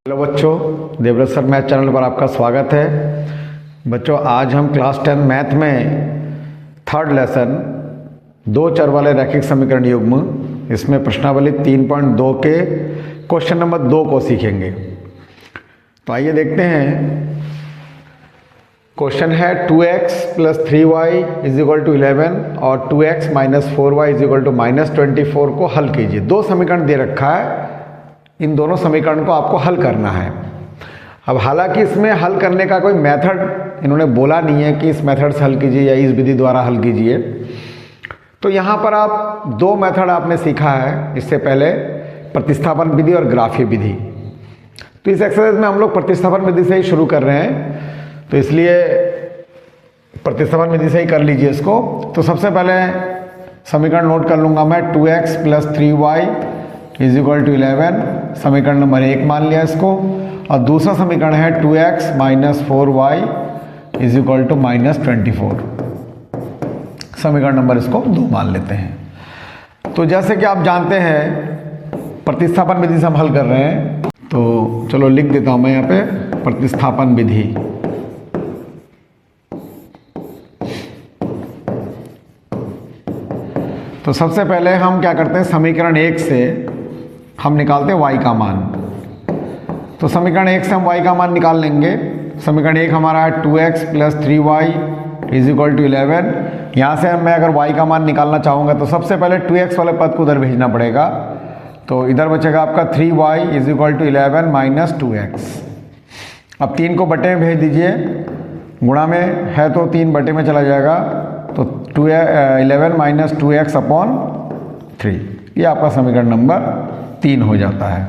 Hello बच्चों, Devvrat sir math channel पर आपका स्वागत है। बच्चों, आज हम क्लास 10 मैथ में थर्ड लेसन दो चर वाले रैखिक समीकरण युग्म इसमें प्रश्नावली 3.2 के क्वेश्चन नंबर 2 को सीखेंगे। तो आइए देखते हैं। क्वेश्चन है 2x + 3y = 11 और 2x - 4y = -24 को हल कीजिए। दो समीकरण दे रखा है, इन दोनों समीकरण को आपको हल करना है। अब हालांकि इसमें हल करने का कोई मेथड इन्होंने बोला नहीं है कि इस मेथड से हल कीजिए या इस विधि द्वारा हल कीजिए। तो यहाँ पर आप दो मेथड आपने सीखा है इससे पहले, प्रतिस्थापन विधि और ग्राफीय विधि। तो इस एक्सरसाइज में हम लोग प्रतिस्थापन विधि से ही शुरू कर रहे हैं, तो इसलिए प्रतिस्थापन विधि से ही कर लीजिए इसको। तो सबसे पहले समीकरण नोट कर लूँगा मैं, 2x + 3y = 11, समीकरण नंबर 1 मान लिया इसको। और दूसरा समीकरण है 2x - 4y = -24, समीकरण नंबर इसको 2 मान लेते हैं। तो जैसे कि आप जानते हैं प्रतिस्थापन विधि से हम हल कर रहे हैं, तो चलो लिख देता हूं मैं यहाँ पे प्रतिस्थापन विधि। तो सबसे पहले हम क्या करते हैं, समीकरण 1 से हम निकालते हैं y का मान। तो समीकरण 1 से हम y का मान निकाल लेंगे। समीकरण 1 हमारा है 2x + 3y = 11। यहाँ से मैं अगर y का मान निकालना चाहूँगा तो सबसे पहले 2x वाले पद को उधर भेजना पड़ेगा। तो इधर बचेगा आपका 3y = 11 - 2x। अब 3 को बटे में भेज दीजिए, गुणा में है तो 3 बटे में चला जाएगा, तो 11 - 2x/3, ये आपका समीकरण नंबर 3 हो जाता है।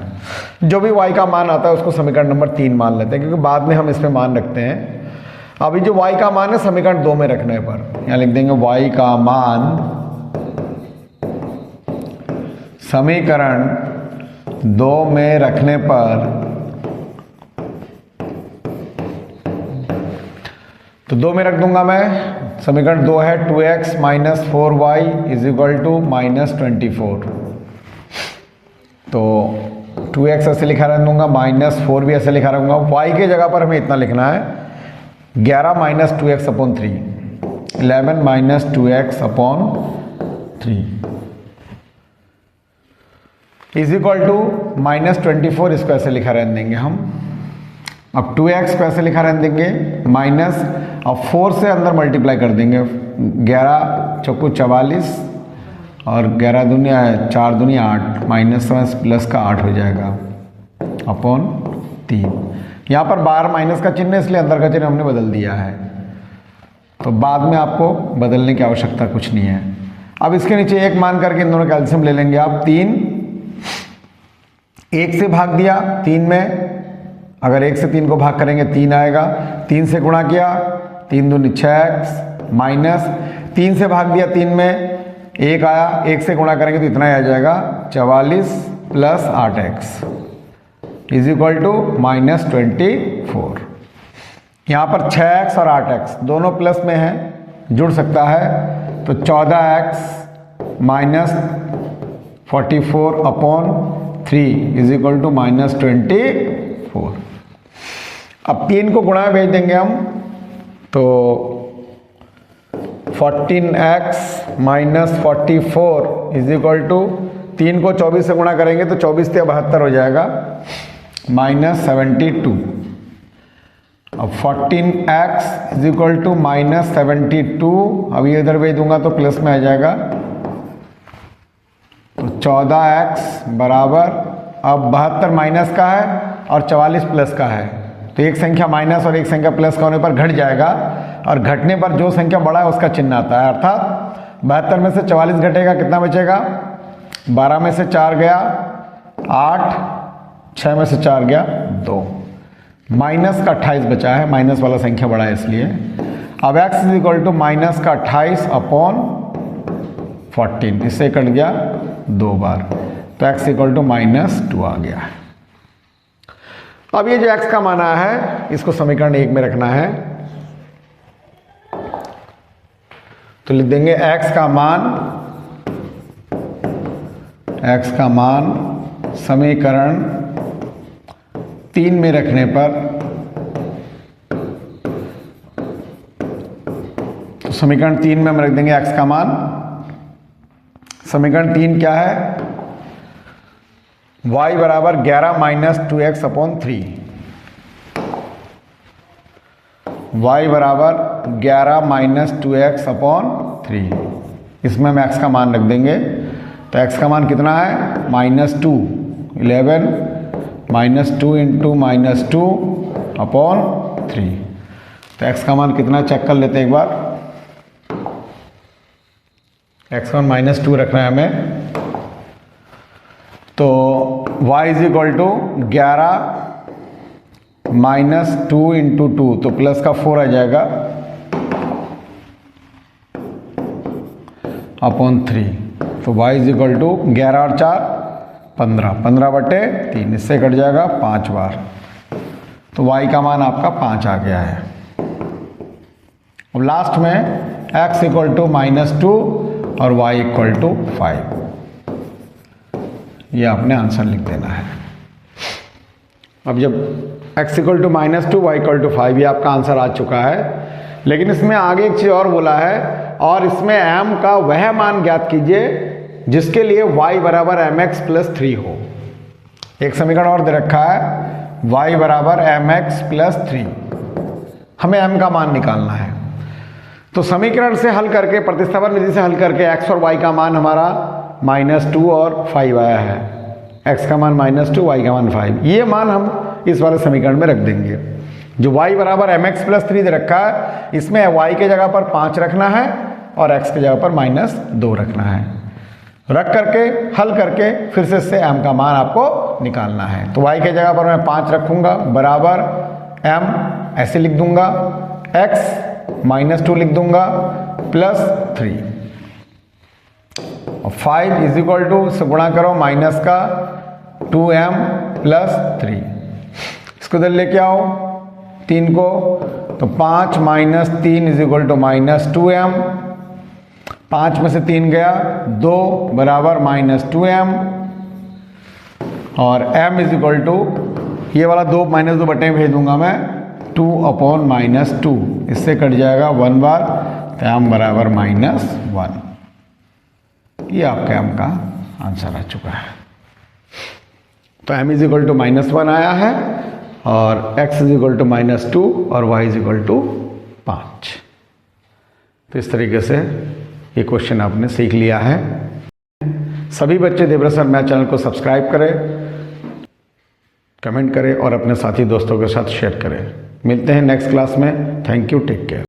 जो भी y का मान आता है उसको समीकरण नंबर 3 मान लेते हैं, क्योंकि बाद में हम इसमें मान रखते हैं। अभी जो y का मान है समीकरण 2 में रखने पर यहाँ लिख देंगे y का मान समीकरण 2 में रखने पर, तो 2 में रख दूंगा मैं। समीकरण 2 है 2x - 4y = -24। तो 2x ऐसे लिखा रह दूंगा, -4 भी ऐसे लिखा रहूँगा। y के जगह पर हमें इतना लिखना है, 11 - 2x/3, 11 - 2x/3 = -24। इसको ऐसे लिखा रहने देंगे हम। अब 2x को ऐसे लिखा रहने देंगे माइनस, अब 4 से अंदर मल्टीप्लाई कर देंगे, 11 चौको 44 और 11 दूनिया 4 दूनी 8, -7 प्लस का 8 हो जाएगा /3। यहाँ पर बाहर माइनस का चिन्ह है, इसलिए अंदर का चिन्ह हमने बदल दिया है। तो बाद में आपको बदलने की आवश्यकता कुछ नहीं है। अब इसके नीचे 1 मान करके इन दोनों कैल्शियम ले लेंगे आप। 3 1 से भाग दिया 3 में, अगर 1 से 3 को भाग करेंगे 3 आएगा। 3 से गुणा किया, 3 दूनी 6x, माइनस 3 से भाग दिया 3 में 1 आया, 1 से गुणा करेंगे तो इतना ही आ जाएगा 44 + 8x = -24। यहाँ पर 6x और 8x दोनों प्लस में है, जुड़ सकता है। तो 14x - 44/3 = -24। अब 3 को गुणा में भेज देंगे हम, तो 14x - 44 = 3 को 24 से गुणा करेंगे तो 24 से 72 हो जाएगा, -72। अब 14x = -72, अब ये इधर भेज दूंगा तो प्लस में आ जाएगा। तो 14x बराबर, अब 72 माइनस का है और 44 प्लस का है, तो एक संख्या माइनस और एक संख्या प्लस का होने पर घट जाएगा, और घटने पर जो संख्या बड़ा है उसका चिन्ह आता है। अर्थात 72 में से 44 घटेगा, कितना बचेगा, 12 में से 4 गया 8, 6 में से 4 गया 2, माइनस का 28 बचा है, माइनस वाला संख्या बड़ा है इसलिए। अब x = -28/14, इससे कट गया 2 बार, तो x = -2 आ गया। अब ये जो x का मान आया है इसको समीकरण 1 में रखना है, तो लिख देंगे x का मान समीकरण 3 में रखने पर तो समीकरण 3 में हम रख देंगे x का मान। समीकरण 3 क्या है? y बराबर 11 माइनस 2x अपॉन 3। y बराबर 11 माइनस 2x अपॉन 3। इसमें हम x का मान रख देंगे। तो x का मान कितना है? -2 11 माइनस 2 इंटू -2 अपॉन 3। तो x का मान कितना चेक कर लेते हैं एक बार। x का मान -2 रखना है हमें। तो y is equal to 11 minus 2 into 2, तो प्लस का 4 आ जाएगा अपॉन 3। तो y इज इक्वल टू 11 और 4 15, 15/3, इससे कट जाएगा 5 बार। तो y का मान आपका 5 आ गया है। अब लास्ट में x इक्वल टू -2 और y इक्वल टू 5, ये आपने आंसर लिख देना है। अब जब x equal to -2 y equal to 5, ये आपका आंसर आ चुका है। लेकिन इसमें आगे एक चीज़ और बोला है, और इसमें m का वह मान ज्ञात कीजिए जिसके लिए y बराबर mx प्लस 3 हो। एक समीकरण और दे रखा है y बराबर mx प्लस 3, हमें m का मान निकालना है। तो समीकरण से हल करके, प्रतिस्थापन विधि से हल करके x और y का मान हमारा -2 और 5 आया है। x का मान -2, y का मान 5, ये मान हम इस वाले समीकरण में रख देंगे। जो y बराबर mx प्लस 3 दे रखा है, इसमें y के जगह पर 5 रखना है और x के जगह पर -2 रखना है। रख करके हल करके फिर से इससे m का मान आपको निकालना है। तो y के जगह पर मैं 5 रखूंगा बराबर m, ऐसे लिख दूंगा, x -2 लिख दूंगा प्लस 3, और 5 इज इक्वल टू से गुणा करो माइनस का 2m प्लस 3। इसको इधर लेके आओ 3 को, तो 5 minus 3 is equal to -2m। 5 में से 3 गया 2 बराबर -2m, और m इज इक्वल टू, ये वाला 2 -2 बटे में भेज दूंगा मैं, 2 अपॉन -2, इससे कट जाएगा 1 बार, तो m बराबर -1। ये आपके m का आंसर आ चुका है। तो m इज इक्वल टू -1 आया है, और x इज इक्वल टू -2 और y इज इक्वल टू 5। तो इस तरीके से ये क्वेश्चन आपने सीख लिया है। सभी बच्चे देवव्रत सर मैथ चैनल को सब्सक्राइब करें, कमेंट करें और अपने साथी दोस्तों के साथ शेयर करें। मिलते हैं नेक्स्ट क्लास में। Thank you, take care.